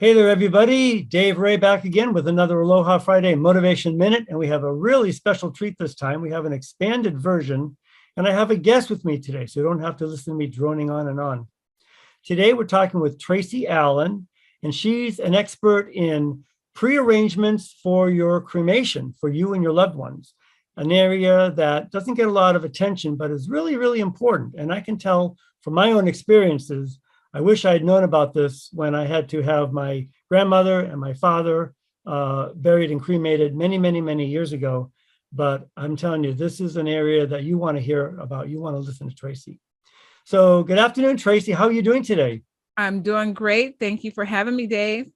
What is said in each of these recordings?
Hey there, everybody. Dave Ray back again with another Aloha Friday Motivation Minute. And we have a really special treat this time. We have an expanded version, and I have a guest with me today, so you don't have to listen to me droning on and on. Today, we're talking with Tracy Allen, and she's an expert in pre-arrangements for your cremation for you and your loved ones, an area that doesn't get a lot of attention, but is really, really important. And I can tell from my own experiences, I wish I had known about this when I had to have my grandmother and my father buried and cremated many, many, many years ago. But I'm telling you, this is an area that you want to hear about. You want to listen to Tracy. So good afternoon, Tracy. How are you doing today? I'm doing great. Thank you for having me, Dave.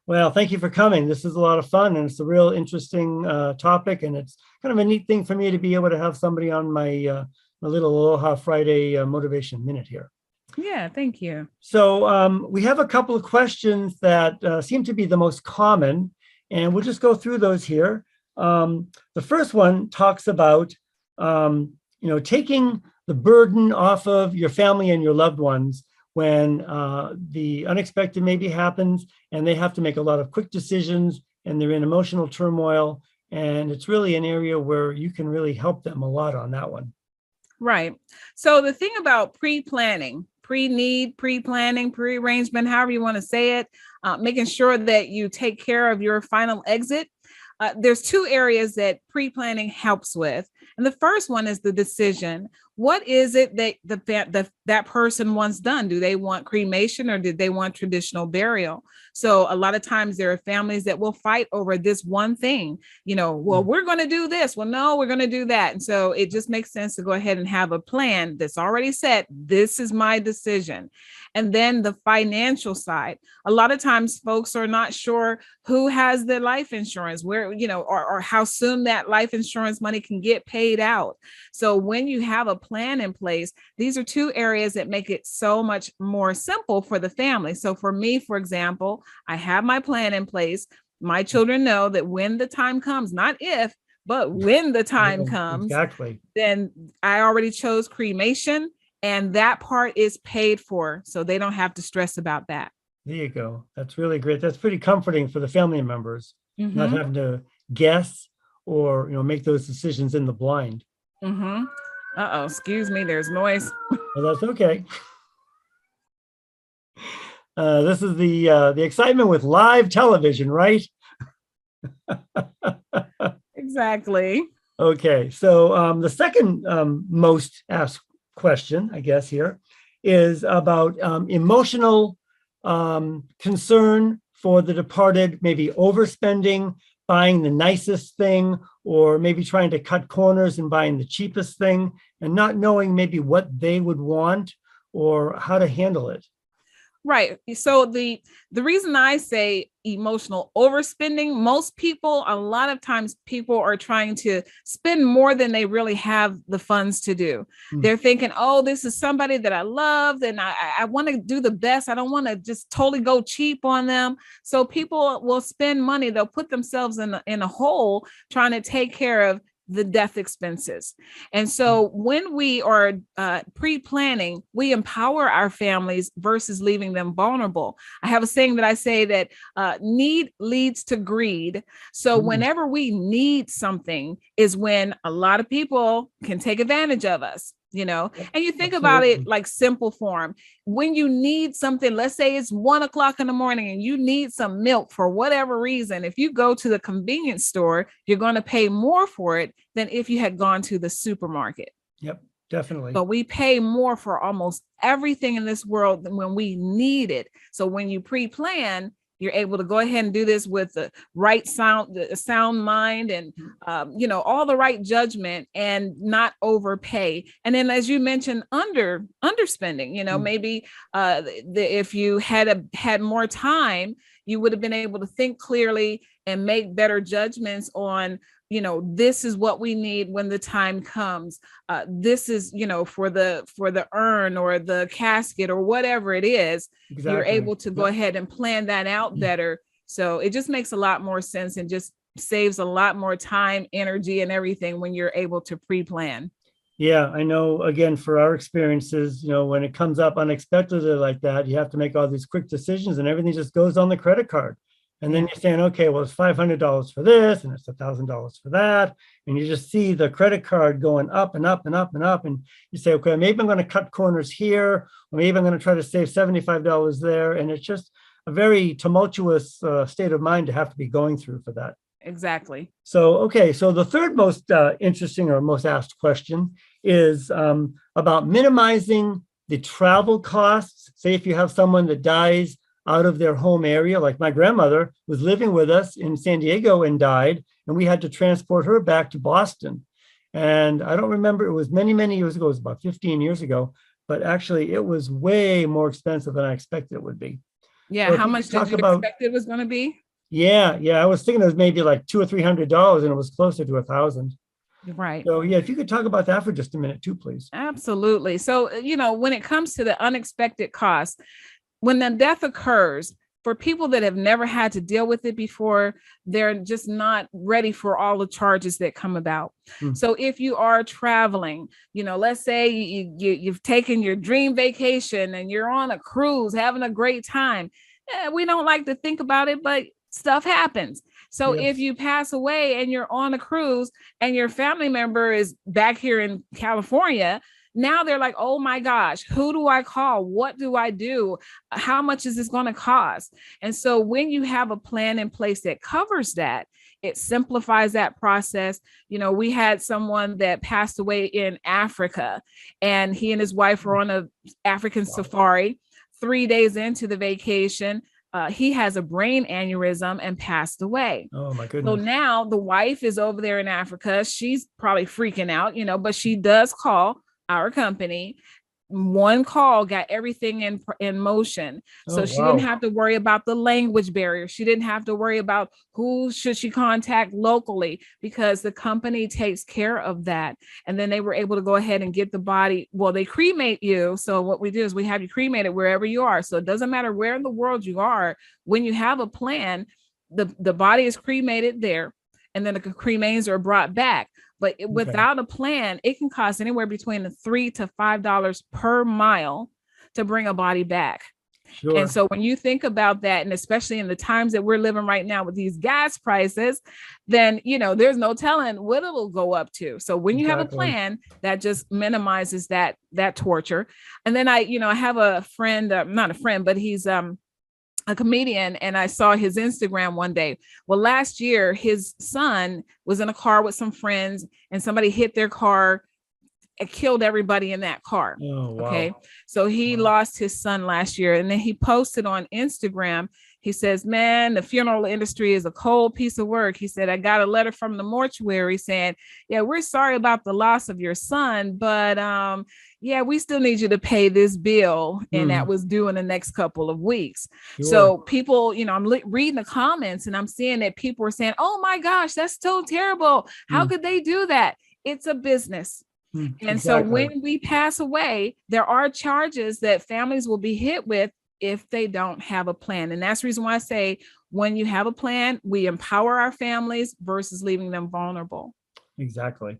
Well, thank you for coming. This is a lot of fun, and it's a real interesting topic, and it's kind of a neat thing for me to be able to have somebody on my little Aloha Friday Motivation Minute here. Yeah, thank you. So we have a couple of questions that seem to be the most common, and we'll just go through those here. The first one talks about, taking the burden off of your family and your loved ones when the unexpected maybe happens and they have to make a lot of quick decisions and they're in emotional turmoil. And it's really an area where you can really help them a lot on that one. Right. So the thing about pre-planning, pre-need, pre-planning, pre-arrangement, however you want to say it, making sure that you take care of your final exit. There's two areas that pre-planning helps with. And the first one is the decision. What is it that that person wants done? Do they want cremation or did they want traditional burial? So a lot of times there are families that will fight over this one thing, well, we're going to do this. Well, no, we're going to do that. And so it just makes sense to go ahead and have a plan that's already set. This is my decision. And then the financial side, a lot of times folks are not sure who has the life insurance, where, or how soon that life insurance money can get paid out. So when you have a plan in place, these are two areas that make it so much more simple for the family. So for me, for example, I have my plan in place. My children know that when the time comes, not if, but when the time comes, exactly, then I already chose cremation. And that part is paid for, so they don't have to stress about that. There you go. That's really great. That's pretty comforting for the family members, not Mm-hmm. having to guess or make those decisions in the blind. Mm-hmm. Uh-oh, excuse me, there's noise. Well, that's okay. This is the excitement with live television, right? Exactly. Okay, so the second most asked question, I guess, here is about emotional concern for the departed, maybe overspending, buying the nicest thing, or maybe trying to cut corners and buying the cheapest thing, and not knowing maybe what they would want or how to handle it. Right. So the reason I say emotional overspending, most people, a lot of times people are trying to spend more than they really have the funds to do. They're thinking, oh, this is somebody that I love and I want to do the best. I don't want to just totally go cheap on them. So people will spend money. They'll put themselves in a hole trying to take care of the death expenses. And so when we are pre-planning, we empower our families versus leaving them vulnerable. I have a saying that I say that need leads to greed. So whenever we need something is when a lot of people can take advantage of us. And you think about it like simple form. When you need something, let's say it's 1:00 in the morning and you need some milk for whatever reason, if you go to the convenience store, you're going to pay more for it than if you had gone to the supermarket. Yep, definitely. But we pay more for almost everything in this world than when we need it. So when you pre-plan, you're able to go ahead and do this with the right sound mind and, all the right judgment and not overpay. And then, as you mentioned, underspending, maybe if you had more time, you would have been able to think clearly and make better judgments on, this is what we need when the time comes. This is, for the urn or the casket or whatever it is. Exactly. You're able to go ahead and plan that out better. So it just makes a lot more sense and just saves a lot more time, energy, and everything when you're able to pre-plan. Yeah, I know, again, for our experiences, when it comes up unexpectedly like that, you have to make all these quick decisions and everything just goes on the credit card. And then Yeah. you're saying, okay, well, it's $500 for this and it's $1,000 for that. And you just see the credit card going up and up and up and up. And you say, okay, maybe I'm going to cut corners here, or maybe I'm going to try to save $75 there. And it's just a very tumultuous state of mind to have to be going through for that. Exactly. So, okay, so the third most interesting or most asked question is about minimizing the travel costs. Say if you have someone that dies out of their home area, like my grandmother was living with us in San Diego and died, and we had to transport her back to Boston. And I don't remember, it was many, many years ago, it was about 15 years ago, but actually it was way more expensive than I expected it would be. Yeah. So if How you much could did talk you about, expect it was going to be? yeah, I was thinking it was maybe like $200 or $300, and it was closer to 1,000. Right. So yeah, if you could talk about that for just a minute too, please. Absolutely. So, when it comes to the unexpected costs, when the death occurs, for people that have never had to deal with it before, they're just not ready for all the charges that come about. Hmm. So if you are traveling, let's say you've taken your dream vacation and you're on a cruise having a great time. We don't like to think about it, but stuff happens. So Yes. if you pass away and you're on a cruise and your family member is back here in California, now they're like, oh my gosh, who do I call? What do I do? How much is this going to cost? And so when you have a plan in place that covers that, it simplifies that process. We had someone that passed away in Africa, and he and his wife were on a African safari. 3 days into the vacation, he has a brain aneurysm and passed away. Oh my So goodness. now the wife is over there in Africa. She's probably freaking out, but she does call our company. One call got everything in motion. So Oh, she didn't wow. have to worry about the language barrier. She didn't have to worry about who should she contact locally, because the company takes care of that. And then they were able to go ahead and get the body. Well, they cremate you. So what we do is we have you cremated wherever you are. So it doesn't matter where in the world you are. When you have a plan, the body is cremated there, and then the cremains are brought back. But without a plan, it can cost anywhere between $3 to $5 per mile to bring a body back. Sure. And so when you think about that, and especially in the times that we're living right now with these gas prices, then, there's no telling what it'll go up to. So when you have a plan, that just minimizes that torture. And then I have a friend, not a friend, but he's a comedian, and I saw his Instagram one day. Well, last year, his son was in a car with some friends, and somebody hit their car and killed everybody in that car. Oh, wow. Okay. So he lost his son last year, and then he posted on Instagram. He says, man, the funeral industry is a cold piece of work. He said, I got a letter from the mortuary saying, yeah, we're sorry about the loss of your son, but yeah, we still need you to pay this bill. And that was due in the next couple of weeks. Sure. So people, I'm reading the comments, and I'm seeing that people are saying, oh my gosh, that's so terrible. How could they do that? It's a business. And exactly. So when we pass away, there are charges that families will be hit with if they don't have a plan. And that's the reason why I say, when you have a plan, we empower our families versus leaving them vulnerable. Exactly.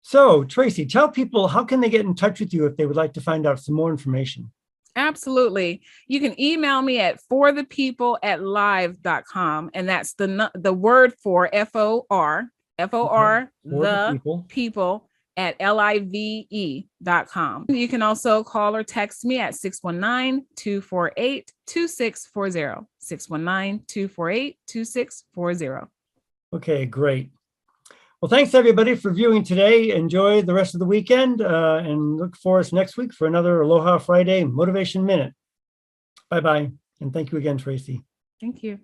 So Tracy, tell people, how can they get in touch with you if they would like to find out some more information? Absolutely. You can email me at forthepeople@live.com. And that's the word for FOR, the people at live.com. You can also call or text me at 619-248-2640, 619-248-2640. Okay, great. Well, thanks everybody for viewing today. Enjoy the rest of the weekend and look for us next week for another Aloha Friday Motivation Minute. Bye-bye. And thank you again, Tracy. Thank you.